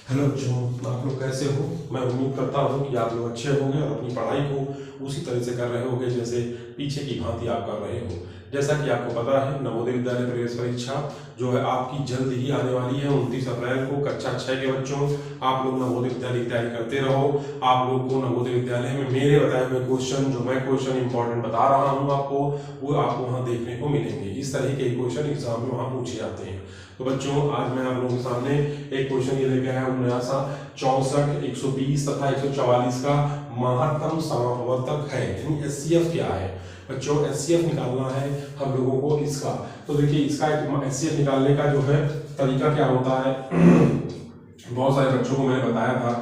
Hello बच्चों, आप लोग कैसे हो। मैं उम्मीद करता हूँ कि आप लोग अच्छे होंगे और अपनी पढ़ाई को उसी तरह से कर रहे होंगे जैसे पीछे की भांति आप कर रहे हो। जैसा कि आपको पता है, नवोदय विद्यालय प्रवेश परीक्षा जो है आपकी जल्द ही आने वाली है 29 अप्रैल को। कक्षा 6 के बच्चों, आप लोग नवोदय विद्यालय की तैयारी करते रहो। आप लोग को नवोदय विद्यालय में मेरे बताए हुए क्वेश्चन, जो मैं क्वेश्चन इंपॉर्टेंट बता रहा हूँ आपको, वो आपको वहाँ देखने को मिलेंगे। इस तरह के क्वेश्चन एग्जाम में वहाँ पूछे जाते हैं। तो बच्चों, आज मैं आप लोगों के सामने एक क्वेश्चन ये लेके आया हूँ नया सा। 64, 120 तथा 144 का महत्तम समापवर्तक है, यानी एचसीएफ क्या है। बच्चों, एचसीएफ निकालना है हम लोगों को इसका। तो देखिए, इसका एचसीएफ निकालने का जो है तरीका क्या होता है। बहुत सारे बच्चों को मैंने बताया था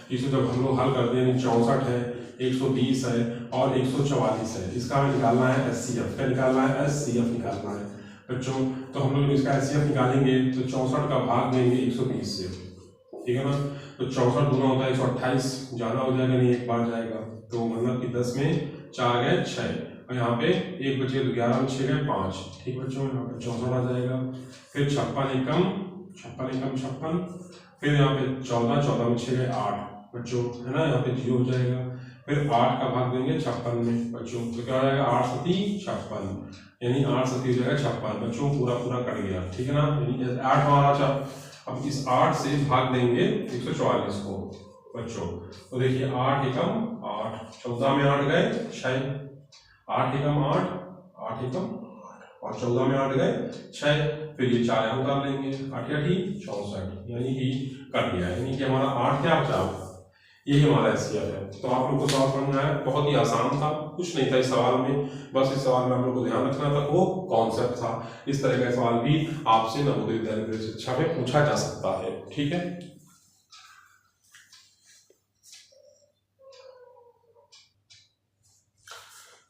कि इसे जब हम लोग हल करते हैं, 64 है, 120 है और 144 है, इसका हमें निकालना है एचसीएफ। क्या निकालना है? एचसीएफ निकालना है बच्चों। तो हम लोग इसका एचसीएफ निकालेंगे तो 64 का भाग देंगे 120 से, ठीक है ना। तो 64 दूना होता है 128, ज्यादा हो जाएगा नहीं, एक बार जाएगा तो मतलब कि 10 में 4 गए 6, और यहाँ पे एक बचे तो 11 में 6 गए 5, ठीक बच्चों। यहाँ पे 64 आ जाएगा। फिर 56 एकम 56, फिर यहाँ पे 14, 14 में 6 गए 8 बच्चों, है ना। यहाँ पे 0 हो जाएगा। फिर 8 का भाग देंगे 56 में बच्चों, तो क्या हो जाएगा? 8 सती 56, यानी 8 सती हो जाएगा 56 बच्चों, पूरा पूरा कट गया, ठीक है ना। यानी 8 हमारा। अब इस 8 से भाग देंगे 144 को बच्चों। तो देखिए 8 एकम 8, 14 में 8 गए 6, 8 एकम 8, 8 एकम और 14 में 8 गए 6। फिर ये 4 यहाँ उतार लेंगे, 8 या 64, यानी कि कट गया, यानी कि हमारा 8 क्या बचा, यही हमारा एचसीएफ है। तो आप लोग को सवाल समझ में आया? बहुत ही आसान था, कुछ नहीं था इस सवाल में, बस इस सवाल में आप लोग को ध्यान रखना था वो कॉन्सेप्ट था। इस तरह का सवाल भी आपसे नवोदय विद्यालय शिक्षा में पूछा जा सकता है, ठीक है।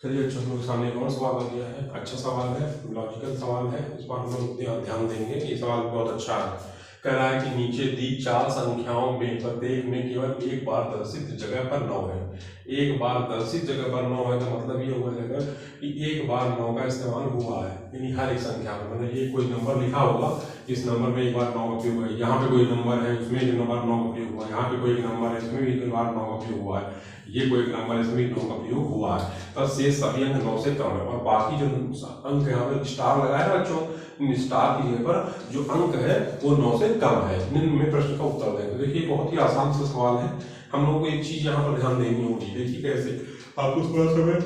चलिए बच्चों, हम लोग सामने एक और सवाल आ गया है। अच्छा सवाल है, लॉजिकल सवाल है, इस बार हम लोग ध्यान देंगे। ये सवाल बहुत अच्छा है। कह रहा है कि नीचे दी 4 संख्याओं में प्रत्येक में केवल एक बार दर्शित जगह पर 9 है। एक बार दर्शित जगह पर 9 है, तो मतलब ये हो जाएगा कि एक बार 9 का इस्तेमाल हुआ है, यानी हर एक संख्या में, मतलब ये कोई नंबर लिखा होगा, इस नंबर में एक बार 9 का प्रयोग है। यहाँ पे कोई नंबर है, उसमें एक नंबर 9 का प्रयोग हुआ है। यहाँ पे कोई नंबर है, इसमें भी एक बार 9 का प्रयोग हुआ है। ये कोई नंबर, इसमें भी 9 का प्रयोग हुआ है। तब शेष सभी अंक 9 से कम है, और बाकी जो अंक यहाँ पे स्टार लगाया है बच्चों, स्टार की जगह पर जो अंक है वो 9 से कम है। निम्न में प्रश्न का उत्तर दें। देखिए, बहुत ही आसान सा सवाल है। हम लोगों को एक चीज यहाँ पर ध्यान देनी होगी। देखिए कैसे आपको थोड़ा सा मैं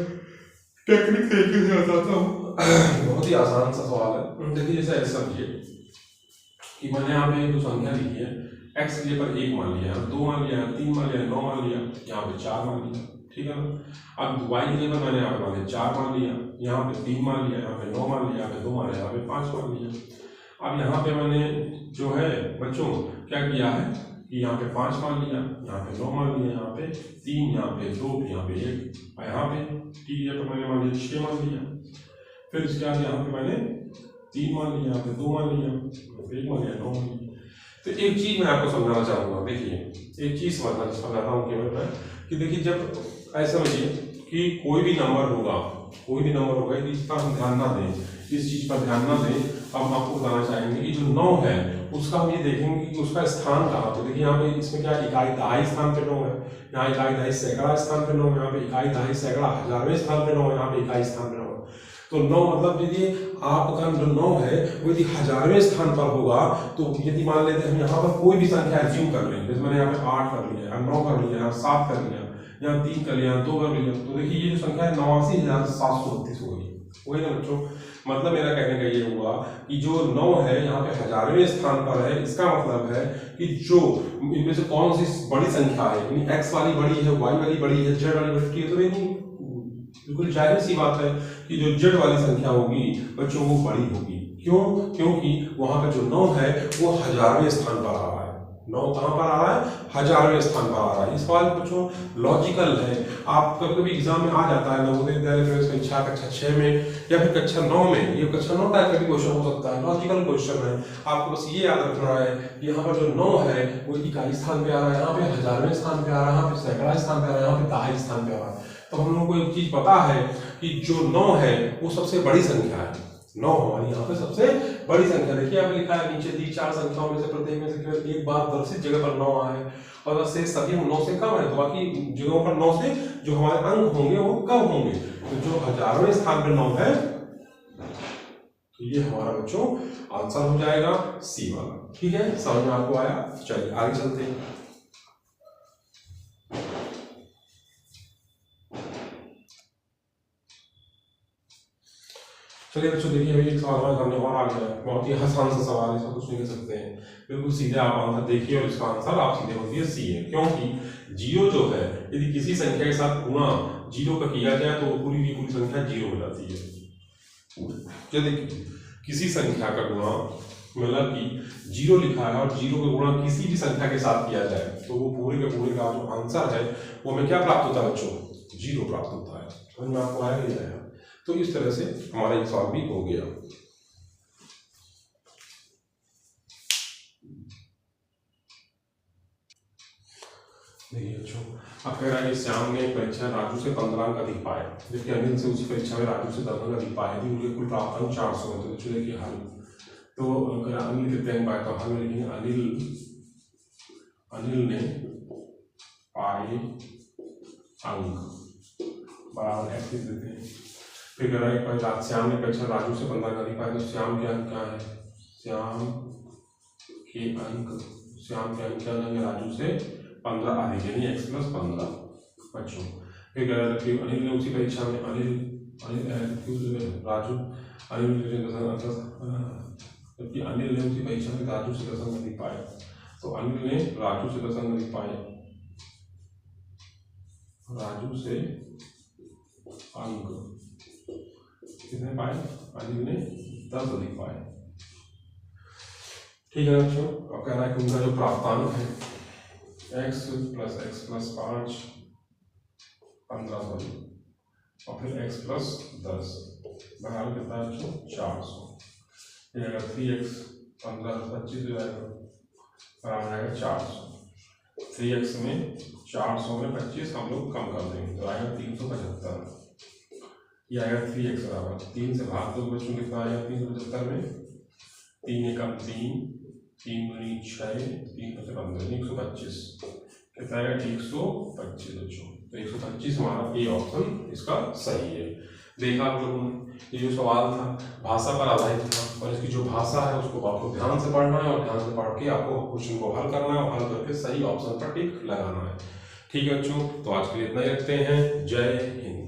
टेक्निक तरीके से बताता हूँ। बहुत ही आसान सा सवाल है। देखिए, जैसे ऐसा समझिए कि मैंने यहाँ पे जो संख्या लिखी है, x की जगह पर 1 मान लिया, 2 मान लिया, 3 मान लिया, 9 मान लिया, यहाँ पे 4 मान लिया, ठीक है ना। अब y की जगह पर मैंने यहाँ पे मान लिया 4 मान लिया, यहाँ पे 3 मान लिया, यहाँ पे 9 मान लिया, यहाँ पे 2 मान लिया, यहाँ पे 5 मान लिया। अब यहाँ पे मैंने जो है बच्चों क्या किया है कि यहाँ पे 5 मान लिया, यहाँ पे 9 मान लिया, यहाँ पे 3, यहाँ पे 2, यहाँ पे 1, और यहाँ पे t की जगह पर मैंने मान लिया 6 मान लिया। फिर इसके बाद यहाँ पे मैंने 3 मान लिया, यहाँ पे 2 मान लिया, 1 मान लिया, 9 मान लिया। तो एक चीज मैं आपको समझाना चाहूंगा। देखिए, एक चीज समझाता हूँ केवल मैं कि देखिए, जब ऐसा समझिए कि कोई भी नंबर होगा, कोई भी नंबर होगा, इस पर हम ध्यान ना दें, इस चीज पर ध्यान ना दें। अब हम आपको बताना चाहेंगे कि जो 9 है उसका हम ये देखेंगे कि उसका स्थान कहाँ पे। देखिए, यहाँ पे इसमें क्या इकाई दहाई स्थान पे 9 है, यहाँ इकाई दहाई सैकड़ा स्थान पे 9 है, यहाँ पे इकाई दहाई सैकड़ा हजारवें स्थान पे 9 है, यहाँ पे इकाई स्थान पे 9 है। तो 9 मतलब यदि आपका जो 9 है वो यदि हजारवें स्थान पर होगा, तो यदि मान लेते हैं हम यहाँ पर कोई भी संख्या एज्यूम कर लें, जैसे मैंने यहाँ पे 8 कर लिया, यहाँ 9 कर लिया, यहाँ 7 कर लिया, यहाँ 3 कर लिया, 2 कर लिया, तो देखिए ये जो संख्या है 89,732 होगी। वही ना बच्चों, मतलब मेरा कहने का ये हुआ कि जो 9 है यहाँ पे हजारवें स्थान पर है। इसका मतलब है कि जो इनमें से कौन सी बड़ी संख्या है, यानी x वाली बड़ी है, y वाली बड़ी है, z वाली बड़ी है, तो नहीं, बिल्कुल जाहिर सी बात है कि जो z वाली संख्या होगी बच्चों वो बड़ी होगी। क्यों? क्योंकि वहां पर जो 9 है वो हजारवें स्थान पर आ रहा है। 9 कहां पर आ रहा है? हजारवें स्थान पर आ रहा है। इस सवाल बच्चों लॉजिकल है। आप कभी कभी एग्जाम में आ जाता है नवोदय विद्यालय प्रवेश परीक्षा कक्षा 6 में या फिर कक्षा 9 में, ये कक्षा 9 टाइप का भी क्वेश्चन हो सकता है, लॉजिकल क्वेश्चन है। आपको बस ये याद रखना है कि यहाँ पर जो 9 है वो इकाई स्थान पे आ रहा है, यहाँ पे हजारवें स्थान पे आ रहा है, यहाँ पे सैकड़ा स्थान पे आ रहा है, यहाँ पे दहाई स्थान पे आ रहा है। तो हम लोगों को एक चीज पता है कि जो 9 है वो सबसे बड़ी संख्या है, 9 हमारी यहाँ पे सबसे बड़ी संख्या। देखिए यहाँ पे लिखा है नीचे दी 4 संख्याओं में से प्रत्येक में से केवल एक बार दर्शित जगह पर 9 आए और से सभी 9 से कम है, तो बाकी जगहों पर 9 से जो हमारे अंक होंगे वो कम होंगे। तो जो हजारवें स्थान पर 9 है, तो ये हमारा बच्चों आंसर हो जाएगा सी वाला। ठीक है, समझ में आपको आया? चलिए आगे चलते हैं। चलिए बच्चों देखिए, अभी एक सवाल हमारे सामने और आ गया है, बहुत ही आसान सा सवाल है, इसको कुछ नहीं कर सकते हैं, बिल्कुल सीधे आप आंसर देखिए और इसका आंसर आप सीधे बोलिए सी है। क्योंकि जीरो जो है यदि किसी संख्या के साथ गुणा जीरो का किया जाए तो पूरी की पूरी संख्या जीरो हो जाती है। यदि किसी संख्या का गुणा मतलब कि जीरो लिखा है और जीरो का गुणा किसी भी संख्या के साथ किया जाए तो वो पूरे के पूरे का जो आंसर है वो हमें क्या प्राप्त होता है बच्चों? जीरो प्राप्त होता है। समझ में आपको आया नहीं आया? तो इस तरह से हमारा ये सवाल भी हो गया। देखिए बच्चों, अब कह रहा है कि श्याम ने परीक्षा राजू से 15 अंक अधिक पाए, जबकि अनिल से उसी परीक्षा में राजू से 10 अंक अधिक पाए, यदि उनके कुल प्राप्त अंक 400 है। तो बच्चों देखिए हल, तो अगर अनिल कितने अंक पाए तो हल में लिखेंगे अनिल ने पाए अंक बराबर एक्स देते हैं। फिर कह रहा है श्याम ने परीक्षा राजू से 15 अधिक पाए, तो श्याम के अंक क्या है? श्याम के अंक क्या देंगे? राजू से 15 अधिक, यानी x + 15 बच्चों। फिर कह रहा है कि अनिल ने उसी परीक्षा में जबकि अनिल ने उसी परीक्षा में राजू से 10 अंक अधिक पाए, तो अनिल ने राजू से 10 अंक अधिक पाए, राजू से अंक कितने पाए? अनिल ने 10 अधिक पाए। ठीक है बच्चों, अब कह रहा है कि उनका जो प्राप्तांक है x + 5 15 सॉरी और फिर x + 10 बराबर कितना है बच्चों? 400। ये अगर 3x 15 + 25 हो जाएगा बराबर आएगा 400। 3x में 400 में 25 हम लोग कम कर देंगे तो आएगा 375। ये आएगा 3x बराबर 3 से भाग दो बच्चों, कितना आएगा? 375 में 3 एकम 3, 3 दूनी 6, 3 × 15 125, कितना आएगा? 125 बच्चों। तो 125 हमारा ए ऑप्शन इसका सही है। देखा आप लोगों ने, ये जो सवाल था भाषा पर आधारित था और इसकी जो भाषा है उसको आपको ध्यान से पढ़ना है और ध्यान से पढ़ के आपको क्वेश्चन को हल करना है और हल करके सही ऑप्शन पर टिक लगाना है। ठीक है बच्चों, तो आज के लिए इतना ही रखते हैं। जय हिंद।